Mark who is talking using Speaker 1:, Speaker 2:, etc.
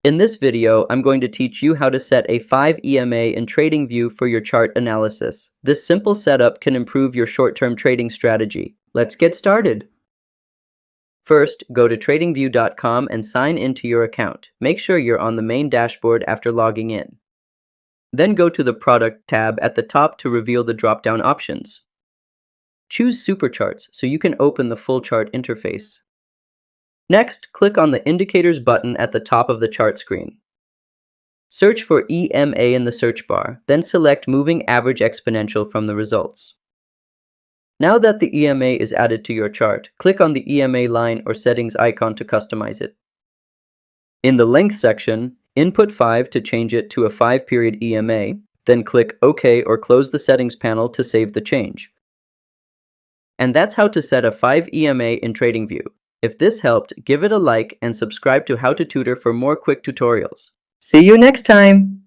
Speaker 1: In this video, I'm going to teach you how to set a 5 EMA in TradingView for your chart analysis. This simple setup can improve your short-term trading strategy. Let's get started. First, go to TradingView.com and sign into your account. Make sure you're on the main dashboard after logging in. Then go to the Product tab at the top to reveal the drop-down options. Choose Supercharts so you can open the full chart interface. Next, click on the Indicators button at the top of the chart screen. Search for EMA in the search bar, then select Moving Average Exponential from the results. Now that the EMA is added to your chart, click on the EMA line or settings icon to customize it. In the Length section, input 5 to change it to a 5-period EMA, then click OK or close the settings panel to save the change. And that's how to set a 5 EMA in TradingView. If this helped, give it a like and subscribe to How to Tutor for more quick tutorials. See you next time!